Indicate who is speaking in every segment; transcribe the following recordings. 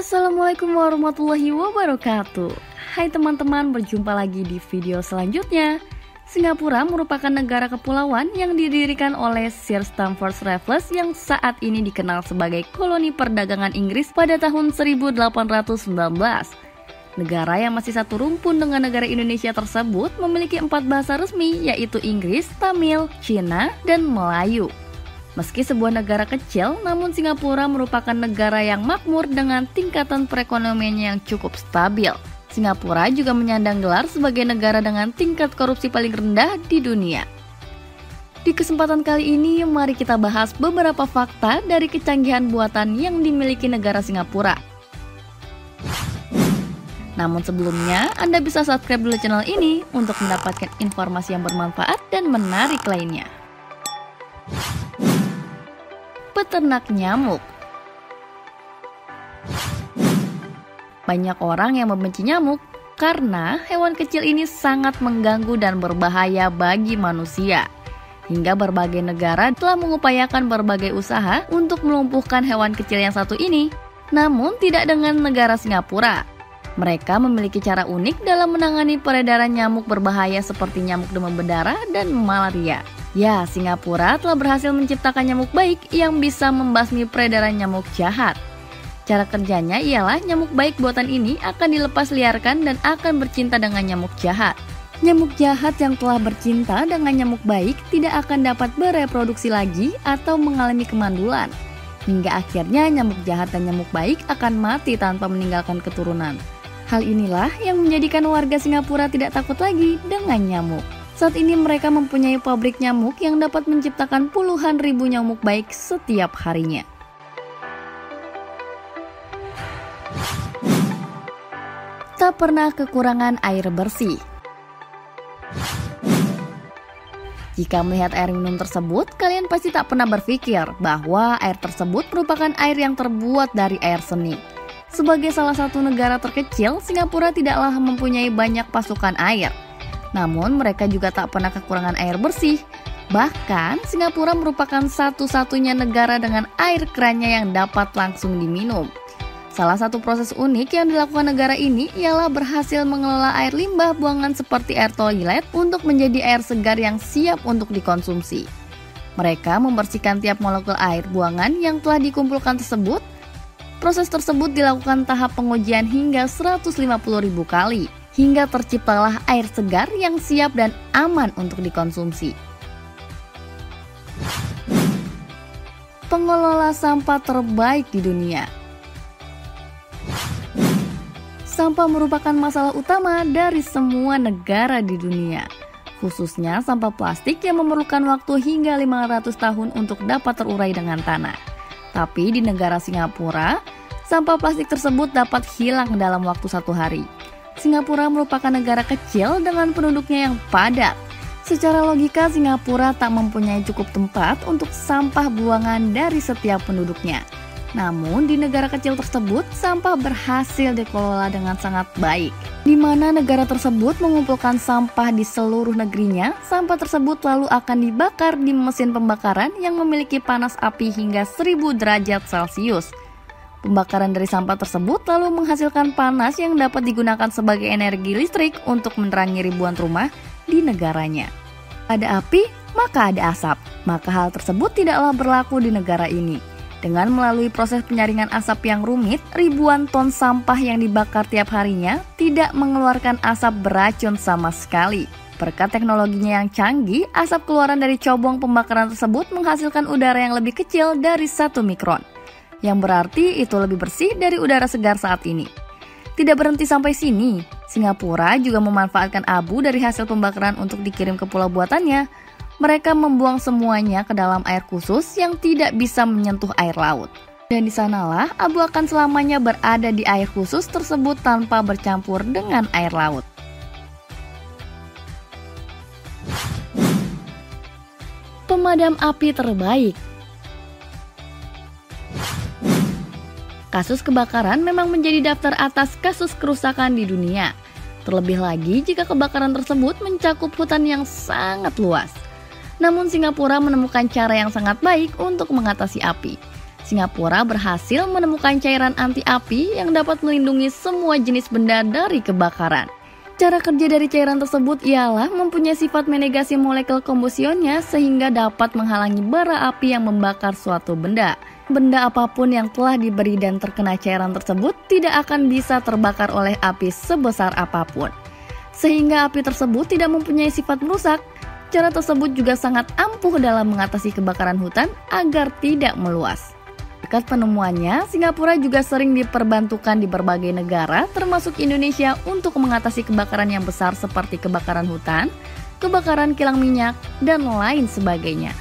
Speaker 1: Assalamualaikum warahmatullahi wabarakatuh. Hai teman-teman, berjumpa lagi di video selanjutnya. Singapura merupakan negara kepulauan yang didirikan oleh Sir Stamford Raffles yang saat ini dikenal sebagai koloni perdagangan Inggris pada tahun 1819. Negara yang masih satu rumpun dengan negara Indonesia tersebut memiliki 4 bahasa resmi, yaitu Inggris, Tamil, Cina, dan Melayu. Meski sebuah negara kecil, namun Singapura merupakan negara yang makmur dengan tingkatan perekonomiannya yang cukup stabil. Singapura juga menyandang gelar sebagai negara dengan tingkat korupsi paling rendah di dunia. Di kesempatan kali ini, mari kita bahas beberapa fakta dari kecanggihan buatan yang dimiliki negara Singapura. Namun sebelumnya, Anda bisa subscribe dulu channel ini untuk mendapatkan informasi yang bermanfaat dan menarik lainnya. Peternak nyamuk. Banyak orang yang membenci nyamuk karena hewan kecil ini sangat mengganggu dan berbahaya bagi manusia. Hingga berbagai negara telah mengupayakan berbagai usaha untuk melumpuhkan hewan kecil yang satu ini. Namun tidak dengan negara Singapura. Mereka memiliki cara unik dalam menangani peredaran nyamuk berbahaya seperti nyamuk demam berdarah dan malaria. Ya, Singapura telah berhasil menciptakan nyamuk baik yang bisa membasmi peredaran nyamuk jahat. Cara kerjanya ialah nyamuk baik buatan ini akan dilepas liarkan dan akan bercinta dengan nyamuk jahat. Nyamuk jahat yang telah bercinta dengan nyamuk baik tidak akan dapat bereproduksi lagi atau mengalami kemandulan. Hingga akhirnya nyamuk jahat dan nyamuk baik akan mati tanpa meninggalkan keturunan. Hal inilah yang menjadikan warga Singapura tidak takut lagi dengan nyamuk. Saat ini mereka mempunyai pabrik nyamuk yang dapat menciptakan puluhan ribu nyamuk baik setiap harinya. Tak pernah kekurangan air bersih. Jika melihat air minum tersebut, kalian pasti tak pernah berpikir bahwa air tersebut merupakan air yang terbuat dari air seni. Sebagai salah satu negara terkecil, Singapura tidaklah mempunyai banyak pasokan air. Namun mereka juga tak pernah kekurangan air bersih. Bahkan Singapura merupakan satu-satunya negara dengan air kerannya yang dapat langsung diminum. Salah satu proses unik yang dilakukan negara ini ialah berhasil mengelola air limbah buangan seperti air toilet untuk menjadi air segar yang siap untuk dikonsumsi. Mereka membersihkan tiap molekul air buangan yang telah dikumpulkan tersebut. Proses tersebut dilakukan tahap pengujian hingga 150.000 kali. Hingga terciptalah air segar yang siap dan aman untuk dikonsumsi. Pengelola sampah terbaik di dunia. Sampah merupakan masalah utama dari semua negara di dunia, khususnya sampah plastik yang memerlukan waktu hingga 500 tahun untuk dapat terurai dengan tanah. Tapi di negara Singapura, sampah plastik tersebut dapat hilang dalam waktu 1 hari. Singapura merupakan negara kecil dengan penduduknya yang padat. Secara logika, Singapura tak mempunyai cukup tempat untuk sampah buangan dari setiap penduduknya. Namun, di negara kecil tersebut, sampah berhasil dikelola dengan sangat baik. Di mana negara tersebut mengumpulkan sampah di seluruh negerinya, sampah tersebut lalu akan dibakar di mesin pembakaran yang memiliki panas api hingga 1000 derajat Celcius. Pembakaran dari sampah tersebut lalu menghasilkan panas yang dapat digunakan sebagai energi listrik untuk menerangi ribuan rumah di negaranya. Ada api, maka ada asap. Maka hal tersebut tidaklah berlaku di negara ini. Dengan melalui proses penyaringan asap yang rumit, ribuan ton sampah yang dibakar tiap harinya tidak mengeluarkan asap beracun sama sekali. Berkat teknologinya yang canggih, asap keluaran dari cobong pembakaran tersebut menghasilkan udara yang lebih kecil dari 1 mikron. Yang berarti itu lebih bersih dari udara segar saat ini. Tidak berhenti sampai sini, Singapura juga memanfaatkan abu dari hasil pembakaran untuk dikirim ke pulau buatannya. Mereka membuang semuanya ke dalam air khusus yang tidak bisa menyentuh air laut. Dan di sanalah abu akan selamanya berada di air khusus tersebut tanpa bercampur dengan air laut. Pemadam api terbaik. Kasus kebakaran memang menjadi daftar atas kasus kerusakan di dunia. Terlebih lagi jika kebakaran tersebut mencakup hutan yang sangat luas. Namun Singapura menemukan cara yang sangat baik untuk mengatasi api. Singapura berhasil menemukan cairan anti api yang dapat melindungi semua jenis benda dari kebakaran. Cara kerja dari cairan tersebut ialah mempunyai sifat menegasi molekul kombusionnya sehingga dapat menghalangi bara api yang membakar suatu benda. Benda apapun yang telah diberi dan terkena cairan tersebut tidak akan bisa terbakar oleh api sebesar apapun. Sehingga api tersebut tidak mempunyai sifat merusak. Cara tersebut juga sangat ampuh dalam mengatasi kebakaran hutan agar tidak meluas. Berkat penemuannya, Singapura juga sering diperbantukan di berbagai negara, termasuk Indonesia, untuk mengatasi kebakaran yang besar seperti kebakaran hutan, kebakaran kilang minyak, dan lain sebagainya.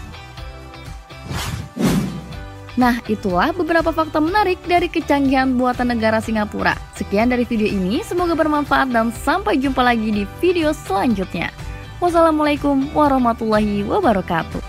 Speaker 1: Nah, itulah beberapa fakta menarik dari kecanggihan buatan negara Singapura. Sekian dari video ini, semoga bermanfaat dan sampai jumpa lagi di video selanjutnya. Wassalamualaikum warahmatullahi wabarakatuh.